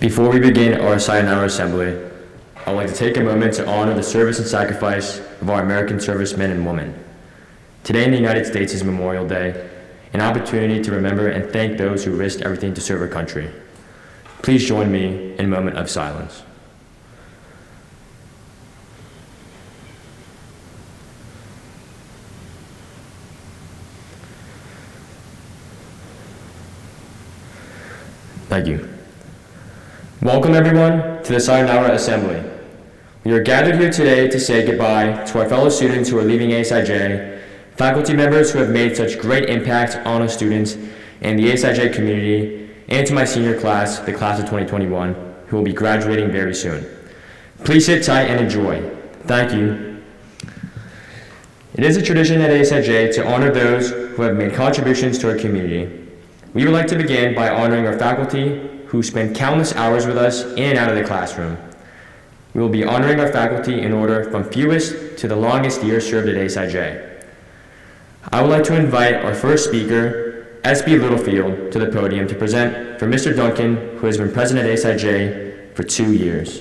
Before we begin our Sayonara assembly, I would like to take a moment to honor the service and sacrifice of our American servicemen and women. Today in the United States is Memorial Day, an opportunity to remember and thank those who risked everything to serve our country. Please join me in a moment of silence. Thank you. Welcome everyone to the Sayonara Assembly. We are gathered here today to say goodbye to our fellow students who are leaving ASIJ, faculty members who have made such great impact on our students and the ASIJ community, and to my senior class, the class of 2021, who will be graduating very soon. Please sit tight and enjoy. Thank you. It is a tradition at ASIJ to honor those who have made contributions to our community. We would like to begin by honoring our faculty who spend countless hours with us in and out of the classroom. We will be honoring our faculty in order from fewest to the longest years served at ASIJ. I would like to invite our first speaker, S.B. Littlefield, to the podium to present for Mr. Duncan, who has been president at ASIJ for 2 years.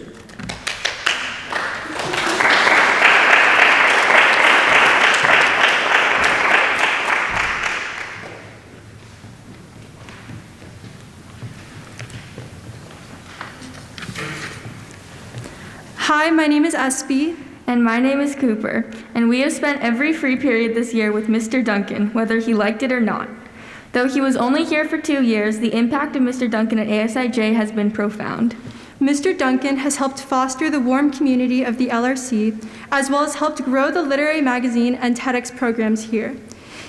Hi, my name is SB. And my name is Cooper, and we have spent every free period this year with Mr. Duncan, whether he liked it or not. Though he was only here for 2 years, the impact of Mr. Duncan at ASIJ has been profound. Mr. Duncan has helped foster the warm community of the LRC, as well as helped grow the literary magazine and TEDx programs here.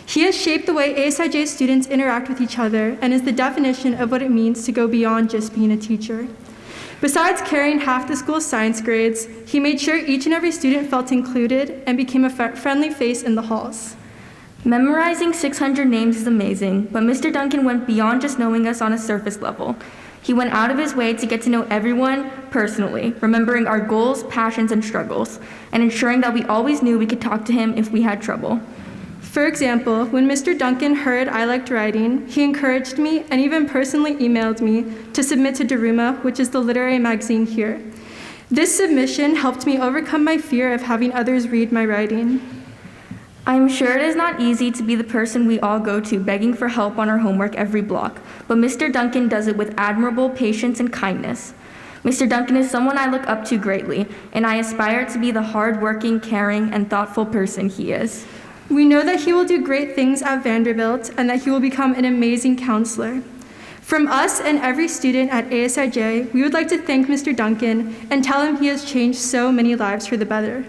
He has shaped the way ASIJ students interact with each other and is the definition of what it means to go beyond just being a teacher. Besides carrying half the school's science grades, he made sure each and every student felt included and became a friendly face in the halls. Memorizing 600 names is amazing, but Mr. Duncan went beyond just knowing us on a surface level. He went out of his way to get to know everyone personally, remembering our goals, passions, and struggles, and ensuring that we always knew we could talk to him if we had trouble. For example, when Mr. Duncan heard I liked writing, he encouraged me and even personally emailed me to submit to Daruma, which is the literary magazine here. This submission helped me overcome my fear of having others read my writing. I'm sure it is not easy to be the person we all go to begging for help on our homework every block, but Mr. Duncan does it with admirable patience and kindness. Mr. Duncan is someone I look up to greatly, and I aspire to be the hardworking, caring, and thoughtful person he is. We know that he will do great things at Vanderbilt and that he will become an amazing counselor. From us and every student at ASIJ, we would like to thank Mr. Duncan and tell him he has changed so many lives for the better.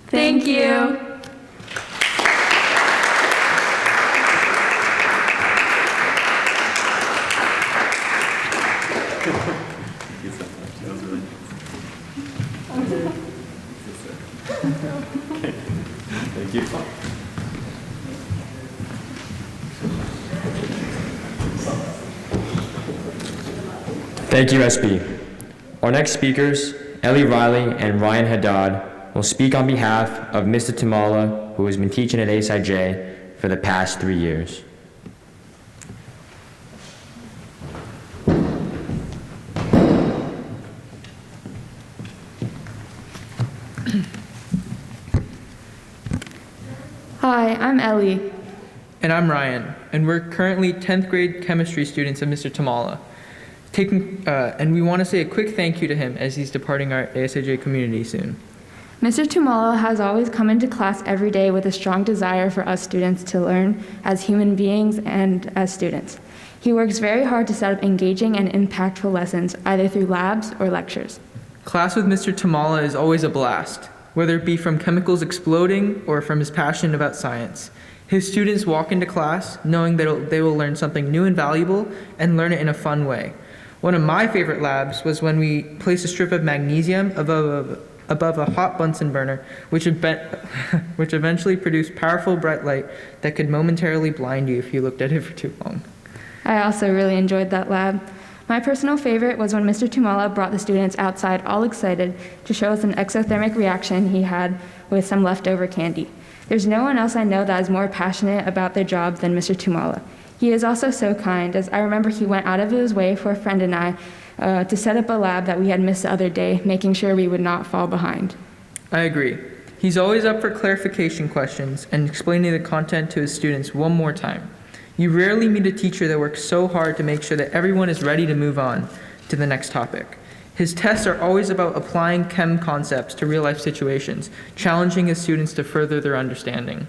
Thank you. Thank you. Thank you, SB. Our next speakers, Ellie Riley and Ryan Haddad, will speak on behalf of Mr. Tamala, who has been teaching at ASIJ for the past 3 years. Hi, I'm Ellie. And I'm Ryan, and we're currently 10th grade chemistry students of Mr. Tamala. And we want to say a quick thank you to him as he's departing our ASIJ community soon. Mr. Tamala has always come into class every day with a strong desire for us students to learn as human beings and as students. He works very hard to set up engaging and impactful lessons, either through labs or lectures. Class with Mr. Tamala is always a blast, whether it be from chemicals exploding or from his passion about science. His students walk into class knowing that they will learn something new and valuable and learn it in a fun way. One of my favorite labs was when we placed a strip of magnesium above a hot Bunsen burner, which eventually produced powerful bright light that could momentarily blind you if you looked at it for too long. I also really enjoyed that lab. My personal favorite was when Mr. Tamala brought the students outside all excited to show us an exothermic reaction he had with some leftover candy. There's no one else I know that is more passionate about their job than Mr. Tamala. He is also so kind, as I remember he went out of his way for a friend and I to set up a lab that we had missed the other day, making sure we would not fall behind. I agree. He's always up for clarification questions and explaining the content to his students one more time. You rarely meet a teacher that works so hard to make sure that everyone is ready to move on to the next topic. His tests are always about applying chem concepts to real-life situations, challenging his students to further their understanding.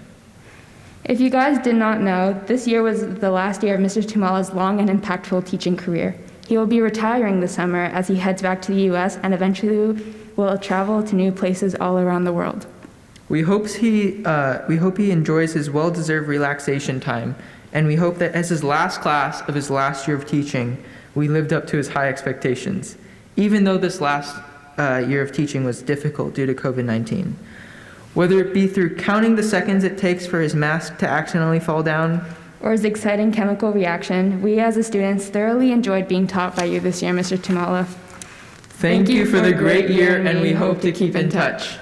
If you guys did not know, this year was the last year of Mr. Tamala's long and impactful teaching career. He will be retiring this summer as he heads back to the U.S. and eventually will travel to new places all around the world. We hope he enjoys his well-deserved relaxation time, and we hope that as his last class of his last year of teaching, we lived up to his high expectations, even though this last year of teaching was difficult due to COVID-19. Whether it be through counting the seconds it takes for his mask to accidentally fall down, or his exciting chemical reaction, we as the students thoroughly enjoyed being taught by you this year, Mr. Tamala. Thank you for the great year, and we hope to keep in touch.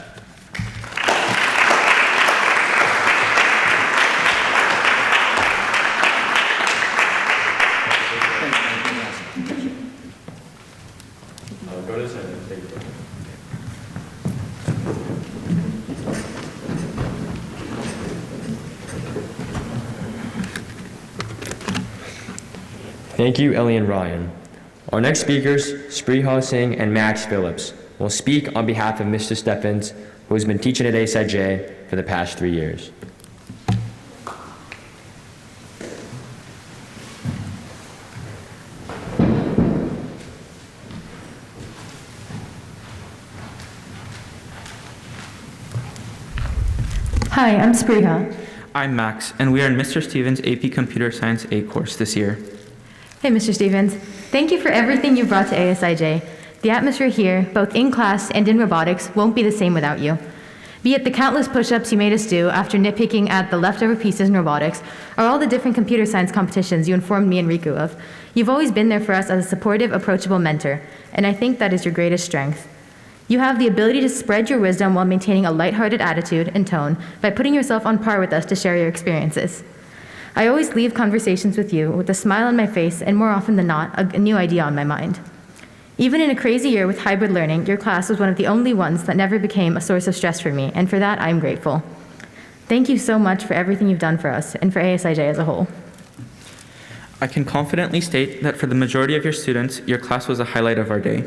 Thank you, Ellie and Ryan. Our next speakers, Spriha Singh and Max Phillips, will speak on behalf of Mr. Steffens, who has been teaching at ASIJ for the past 3 years. Hi, I'm Spriha. I'm Max, and we are in Mr. Stevens' AP Computer Science A course this year. Hey, Mr. Stevens. Thank you for everything you've brought to ASIJ. The atmosphere here, both in class and in robotics, won't be the same without you. Be it the countless push-ups you made us do after nitpicking at the leftover pieces in robotics, or all the different computer science competitions you informed me and Riku of, you've always been there for us as a supportive, approachable mentor, and I think that is your greatest strength. You have the ability to spread your wisdom while maintaining a lighthearted attitude and tone by putting yourself on par with us to share your experiences. I always leave conversations with you with a smile on my face and more often than not, a new idea on my mind. Even in a crazy year with hybrid learning, your class was one of the only ones that never became a source of stress for me, and for that, I'm grateful. Thank you so much for everything you've done for us and for ASIJ as a whole. I can confidently state that for the majority of your students, your class was a highlight of our day.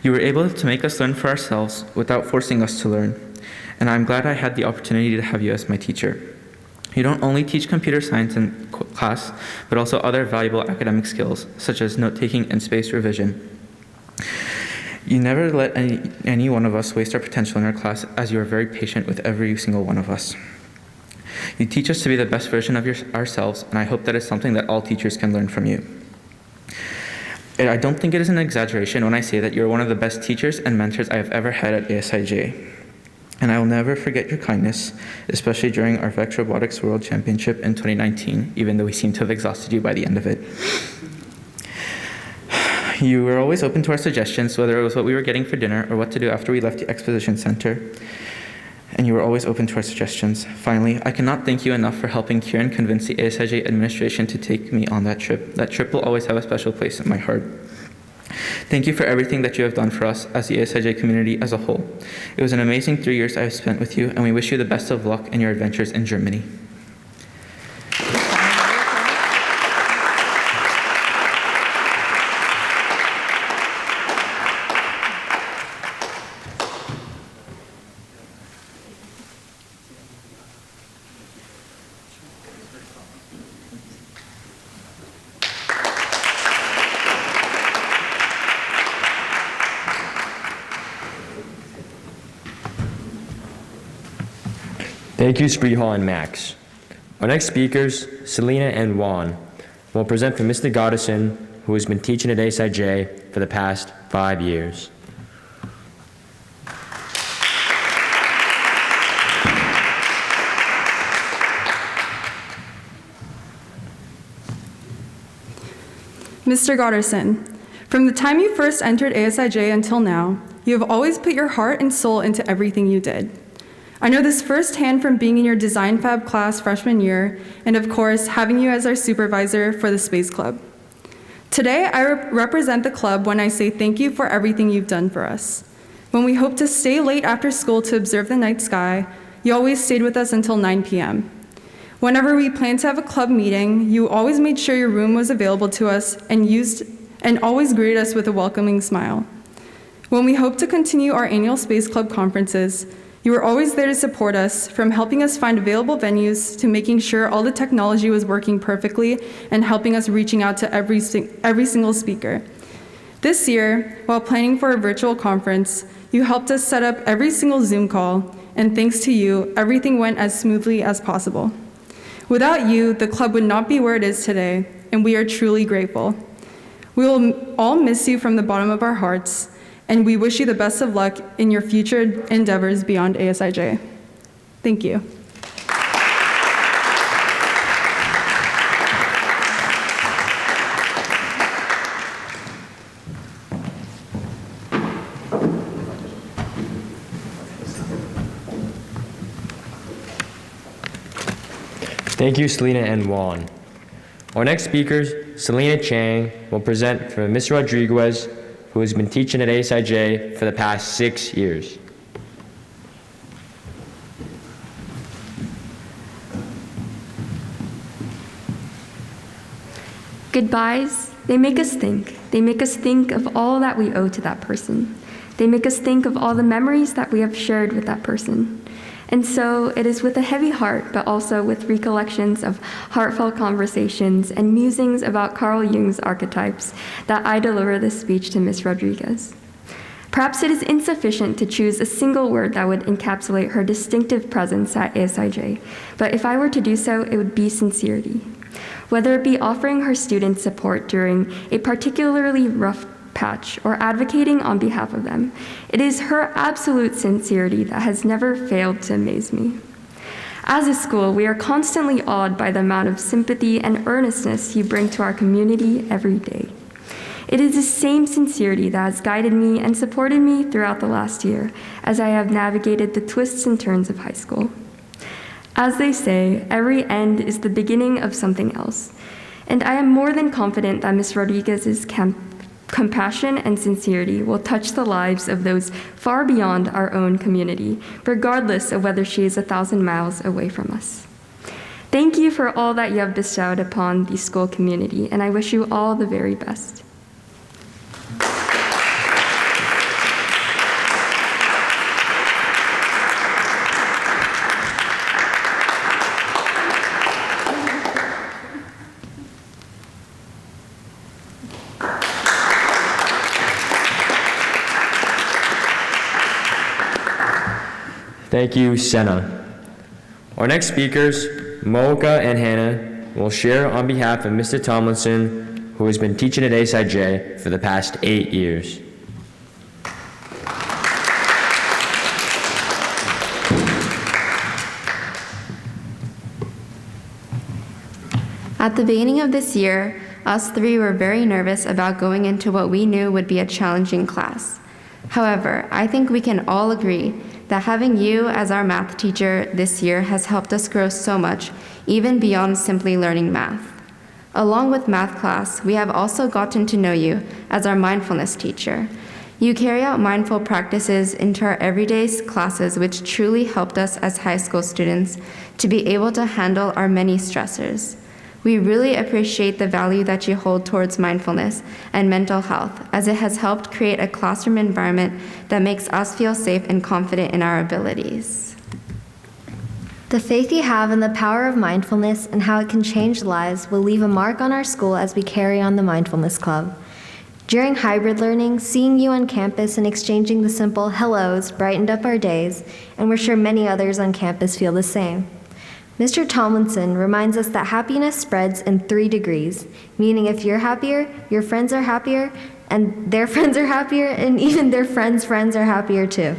You were able to make us learn for ourselves without forcing us to learn, and I'm glad I had the opportunity to have you as my teacher. You don't only teach computer science in class, but also other valuable academic skills, such as note-taking and spaced revision. You never let any one of us waste our potential in our class, as you are very patient with every single one of us. You teach us to be the best version of ourselves, and I hope that is something that all teachers can learn from you. I don't think it is an exaggeration when I say that you're one of the best teachers and mentors I have ever had at ASIJ. And I will never forget your kindness, especially during our VEX Robotics World Championship in 2019, even though we seem to have exhausted you by the end of it. You were always open to our suggestions, whether it was what we were getting for dinner or what to do after we left the exposition center. And you were always open to our suggestions. Finally, I cannot thank you enough for helping Kieran convince the ASIJ administration to take me on that trip. That trip will always have a special place in my heart. Thank you for everything that you have done for us as the ASIJ community as a whole. It was an amazing 3 years I have spent with you, and we wish you the best of luck in your adventures in Germany. Thank you, Spriha and Max. Our next speakers, Selena and Juan, will present for Mr. Goddesson, who has been teaching at ASIJ for the past 5 years. Mr. Goddesson, from the time you first entered ASIJ until now, you have always put your heart and soul into everything you did. I know this firsthand from being in your Design Fab class freshman year, and of course, having you as our supervisor for the Space Club. Today, I represent the club when I say thank you for everything you've done for us. When we hoped to stay late after school to observe the night sky, you always stayed with us until 9 p.m. Whenever we planned to have a club meeting, you always made sure your room was available to us and always greeted us with a welcoming smile. When we hoped to continue our annual Space Club conferences, you were always there to support us, from helping us find available venues to making sure all the technology was working perfectly and helping us reaching out to every single speaker. This year, while planning for a virtual conference, you helped us set up every single Zoom call, and thanks to you, everything went as smoothly as possible. Without you, the club would not be where it is today, and we are truly grateful. We will all miss you from the bottom of our hearts, and we wish you the best of luck in your future endeavors beyond ASIJ. Thank you. Thank you, Selena and Juan. Our next speakers, Selena Chang, will present for Ms. Rodriguez, who has been teaching at ASIJ for the past 6 years. Goodbyes, they make us think. They make us think of all that we owe to that person. They make us think of all the memories that we have shared with that person. And so it is with a heavy heart, but also with recollections of heartfelt conversations and musings about Carl Jung's archetypes, that I deliver this speech to Ms. Rodriguez. Perhaps it is insufficient to choose a single word that would encapsulate her distinctive presence at ASIJ, but if I were to do so, it would be sincerity. Whether it be offering her students support during a particularly rough patch or advocating on behalf of them, it is her absolute sincerity that has never failed to amaze me. As a school, we are constantly awed by the amount of sympathy and earnestness you bring to our community every day. It is the same sincerity that has guided me and supported me throughout the last year as I have navigated the twists and turns of high school. As they say, every end is the beginning of something else, and I am more than confident that Ms. Rodriguez's compassion and sincerity will touch the lives of those far beyond our own community, regardless of whether she is 1,000 miles away from us. Thank you for all that you have bestowed upon the school community, and I wish you all the very best. Thank you, Senna. Our next speakers, Mocha and Hannah, will share on behalf of Mr. Tomlinson, who has been teaching at ASIJ for the past 8 years. At the beginning of this year, us three were very nervous about going into what we knew would be a challenging class. However, I think we can all agree that having you as our math teacher this year has helped us grow so much, even beyond simply learning math. Along with math class, we have also gotten to know you as our mindfulness teacher. You carry out mindful practices into our everyday classes, which truly helped us as high school students to be able to handle our many stressors. We really appreciate the value that you hold towards mindfulness and mental health, as it has helped create a classroom environment that makes us feel safe and confident in our abilities. The faith you have in the power of mindfulness and how it can change lives will leave a mark on our school as we carry on the Mindfulness Club. During hybrid learning, seeing you on campus and exchanging the simple hellos brightened up our days, and we're sure many others on campus feel the same. Mr. Tomlinson reminds us that happiness spreads in 3 degrees, meaning if you're happier, your friends are happier, and their friends are happier, and even their friends' friends are happier too.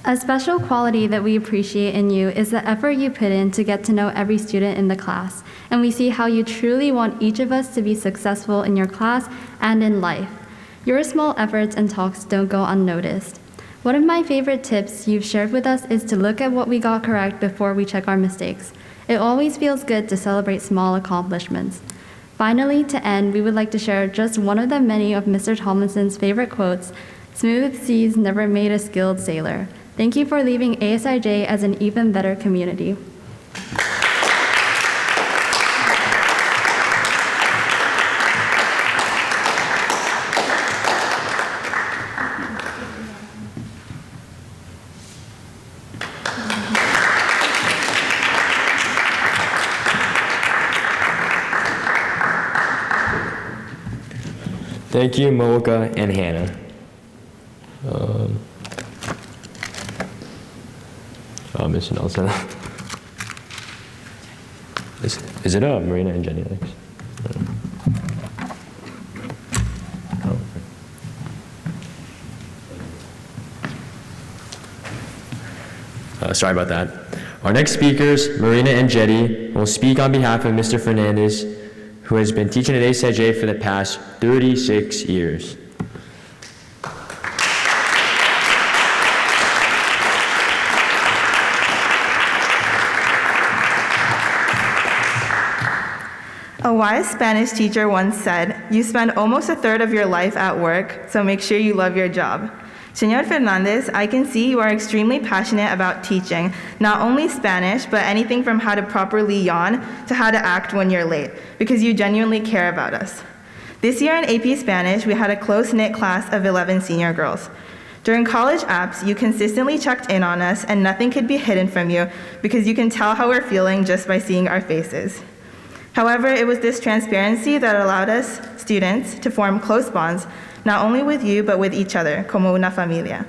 A special quality that we appreciate in you is the effort you put in to get to know every student in the class, and we see how you truly want each of us to be successful in your class and in life. Your small efforts and talks don't go unnoticed. One of my favorite tips you've shared with us is to look at what we got correct before we check our mistakes. It always feels good to celebrate small accomplishments. Finally, to end, we would like to share just one of the many of Mr. Tomlinson's favorite quotes: "Smooth seas never made a skilled sailor." Thank you for leaving ASIJ as an even better community. Thank you, Mocha and Hannah. Mr. Nelson. Is it Marina and Jenny next? Sorry about that. Our next speakers, Marina and Jetty, will speak on behalf of Mr. Fernandez, who has been teaching at ASIJ for the past 36 years. A wise Spanish teacher once said, "You spend almost a third of your life at work, so make sure you love your job." Señor Fernandez, I can see you are extremely passionate about teaching, not only Spanish, but anything from how to properly yawn to how to act when you're late, because you genuinely care about us. This year in AP Spanish, we had a close-knit class of 11 senior girls. During college apps, you consistently checked in on us, and nothing could be hidden from you because you can tell how we're feeling just by seeing our faces. However, it was this transparency that allowed us, students, to form close bonds, not only with you, but with each other, como una familia.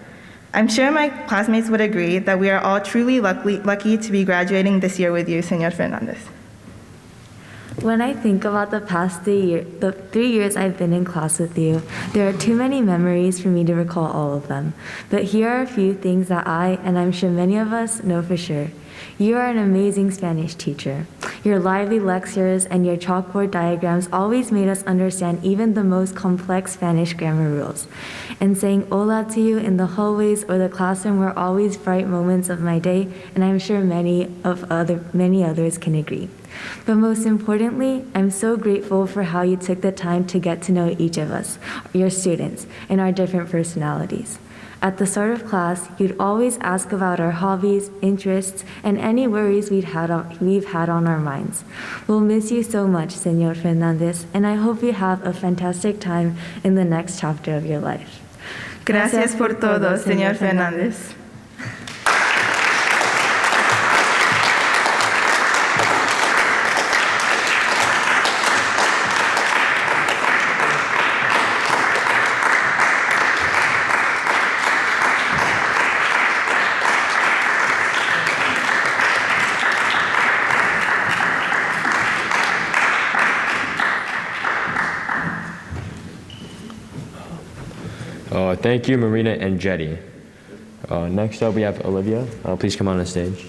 I'm sure my classmates would agree that we are all truly lucky to be graduating this year with you, Señor Fernandez. When I think about the past the 3 years I've been in class with you, there are too many memories for me to recall all of them. But here are a few things that I, and I'm sure many of us, know for sure. You are an amazing Spanish teacher. Your lively lectures and your chalkboard diagrams always made us understand even the most complex Spanish grammar rules. And saying hola to you in the hallways or the classroom were always bright moments of my day, and I'm sure many others can agree. But most importantly, I'm so grateful for how you took the time to get to know each of us, your students, and our different personalities. At the start of class, you'd always ask about our hobbies, interests, and any worries we've had on our minds. We'll miss you so much, Señor Fernandez, and I hope you have a fantastic time in the next chapter of your life. Gracias por todo, Señor Fernandez. Thank you, Marina and Jetty. Next up, we have Olivia. Please come on the stage.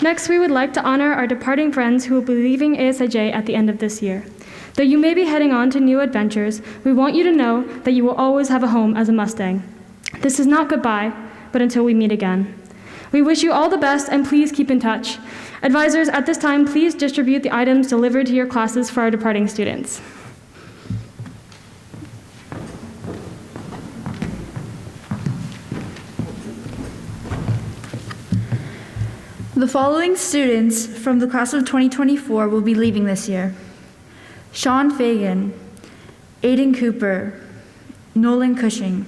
Next, we would like to honor our departing friends who will be leaving ASIJ at the end of this year. Though you may be heading on to new adventures, we want you to know that you will always have a home as a Mustang. This is not goodbye, but until we meet again. We wish you all the best, and please keep in touch. Advisors, at this time, please distribute the items delivered to your classes for our departing students. The following students from the class of 2024 will be leaving this year: Sean Fagan, Aiden Cooper, Nolan Cushing,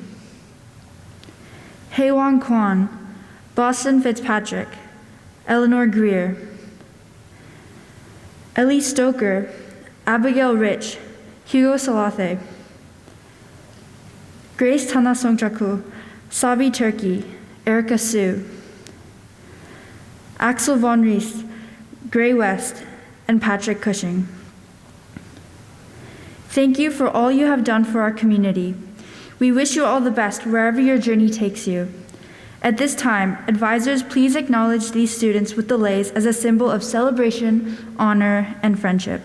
Haewon Kwan, Boston Fitzpatrick, Eleanor Greer, Ellie Stoker, Abigail Rich, Hugo Salathe, Grace Tana Songchaku, Sabi Turkey, Erica Sue, Axel Von Rees, Gray West, and Patrick Cushing. Thank you for all you have done for our community. We wish you all the best wherever your journey takes you. At this time, advisors, please acknowledge these students with the leis as a symbol of celebration, honor, and friendship.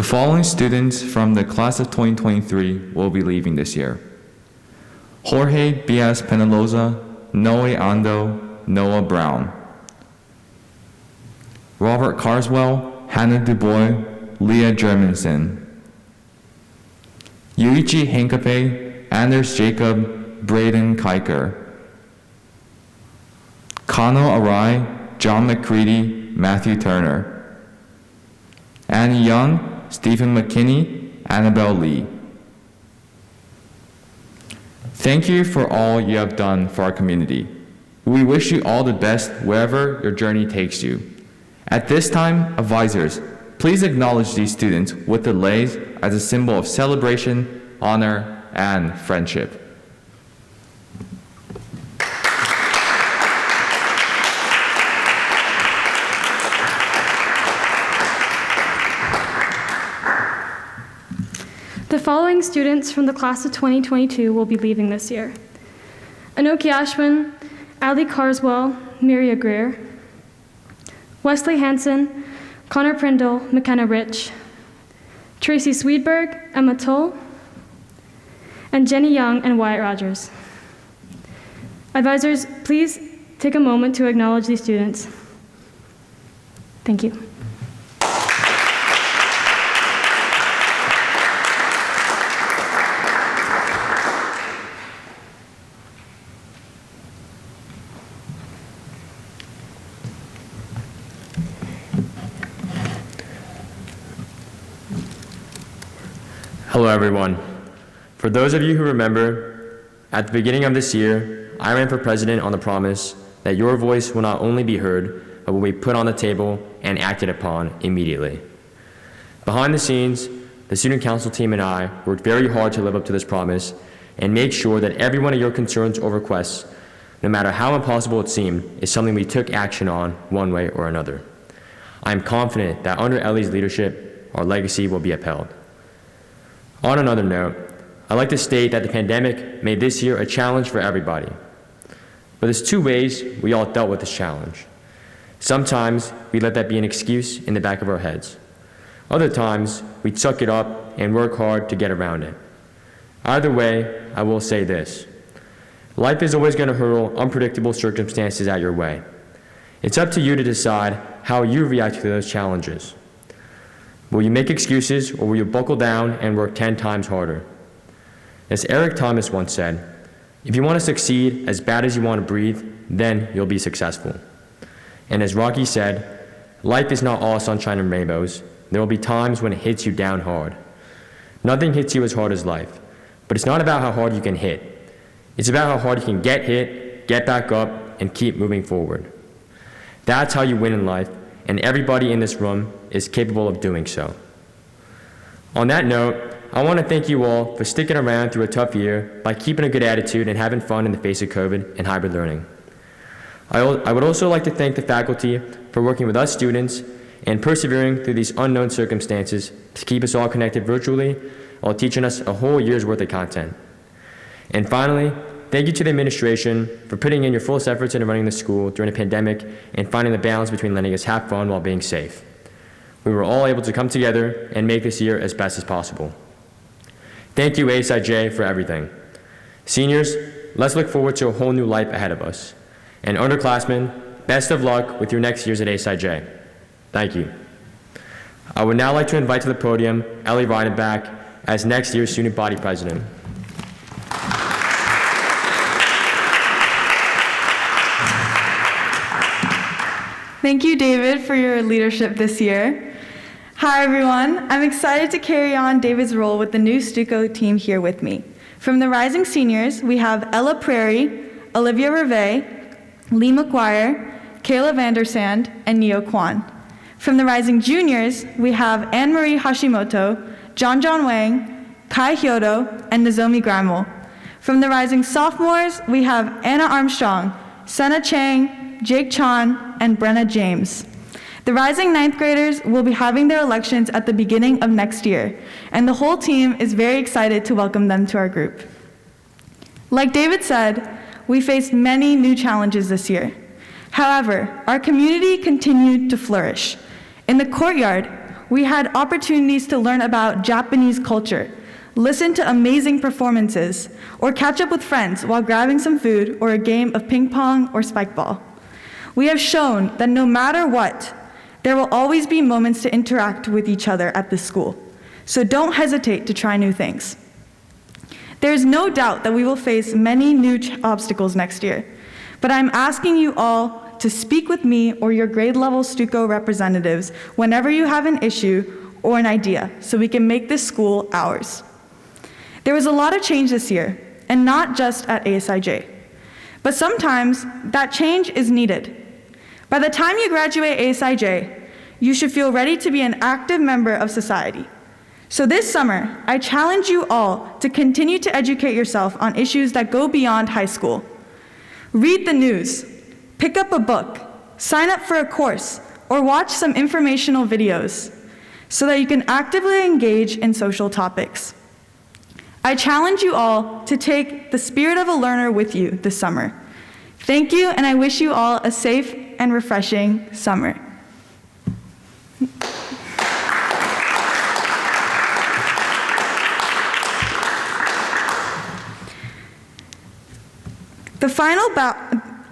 The following students from the class of 2023 will be leaving this year: Jorge Bias Penaloza, Noe Ando, Noah Brown. Robert Carswell, Hannah Dubois, Leah Germanson. Yuichi Hinkape, Anders Jacob, Braden Kiker. Kano Arai, John McCready, Matthew Turner. Annie Young, Stephen McKinney, Annabelle Lee. Thank you for all you have done for our community. We wish you all the best wherever your journey takes you. At this time, advisors, please acknowledge these students with the leis as a symbol of celebration, honor, and friendship. The following students from the class of 2022 will be leaving this year: Anoki Ashwin, Ali Carswell, Miria Greer, Wesley Hansen, Connor Prindle, McKenna Rich, Tracy Swedberg, Emma Tull, and Jenny Young and Wyatt Rogers. Advisors, please take a moment to acknowledge these students. Thank you. Hello everyone. For those of you who remember, at the beginning of this year, I ran for president on the promise that your voice will not only be heard, but will be put on the table and acted upon immediately. Behind the scenes, the student council team and I worked very hard to live up to this promise and make sure that every one of your concerns or requests, no matter how impossible it seemed, is something we took action on one way or another. I am confident that under Ellie's leadership, our legacy will be upheld. On another note, I'd like to state that the pandemic made this year a challenge for everybody. But there's two ways we all dealt with this challenge. Sometimes we let that be an excuse in the back of our heads. Other times, we suck it up and work hard to get around it. Either way, I will say this: life is always going to hurl unpredictable circumstances at your way. It's up to you to decide how you react to those challenges. Will you make excuses, or will you buckle down and work 10 times harder? As Eric Thomas once said, if you want to succeed as bad as you want to breathe, then you'll be successful. And as Rocky said, life is not all sunshine and rainbows. There will be times when it hits you down hard. Nothing hits you as hard as life, but it's not about how hard you can hit. It's about how hard you can get hit, get back up, and keep moving forward. That's how you win in life, and everybody in this room is capable of doing so. On that note, I want to thank you all for sticking around through a tough year by keeping a good attitude and having fun in the face of COVID and hybrid learning. I would also like to thank the faculty for working with us students and persevering through these unknown circumstances to keep us all connected virtually while teaching us a whole year's worth of content. And finally, thank you to the administration for putting in your fullest efforts into running the school during a pandemic and finding the balance between letting us have fun while being safe. We were all able to come together and make this year as best as possible. Thank you, ASIJ, for everything. Seniors, let's look forward to a whole new life ahead of us. And underclassmen, best of luck with your next years at ASIJ. Thank you. I would now like to invite to the podium Ellie Reidenbach as next year's student body president. Thank you, David, for your leadership this year. Hi, everyone. I'm excited to carry on David's role with the new Stuco team here with me. From the rising seniors, we have Ella Prairie, Olivia Reve, Lee McGuire, Kayla Vandersand, and Neo Kwan. From the rising juniors, we have Anne-Marie Hashimoto, John Wang, Kai Hyodo, and Nozomi Gramel. From the rising sophomores, we have Anna Armstrong, Senna Chang, Jake Chan, and Brenna James. The rising ninth graders will be having their elections at the beginning of next year, and the whole team is very excited to welcome them to our group. Like David said, we faced many new challenges this year. However, our community continued to flourish. In the courtyard, we had opportunities to learn about Japanese culture, listen to amazing performances, or catch up with friends while grabbing some food or a game of ping pong or spike ball. We have shown that no matter what, there will always be moments to interact with each other at this school, so don't hesitate to try new things. There is no doubt that we will face many new obstacles next year, but I'm asking you all to speak with me or your grade level Stuco representatives whenever you have an issue or an idea, so we can make this school ours. There was a lot of change this year, and not just at ASIJ, but sometimes that change is needed. By the time you graduate ASIJ, you should feel ready to be an active member of society. So this summer, I challenge you all to continue to educate yourself on issues that go beyond high school. Read the news, pick up a book, sign up for a course, or watch some informational videos so that you can actively engage in social topics. I challenge you all to take the spirit of a learner with you this summer. Thank you, and I wish you all a safe and refreshing summer.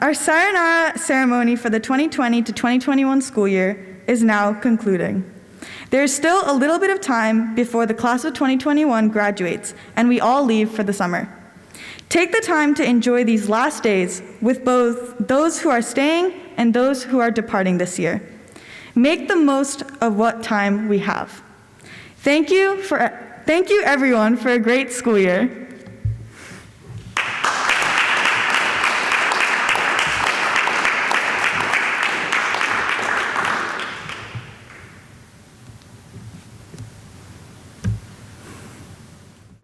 Our Sayonara ceremony for the 2020 to 2021 school year is now concluding. There is still a little bit of time before the class of 2021 graduates and we all leave for the summer. Take the time to enjoy these last days with both those who are staying and those who are departing this year. Make the most of what time we have. Thank you everyone for a great school year.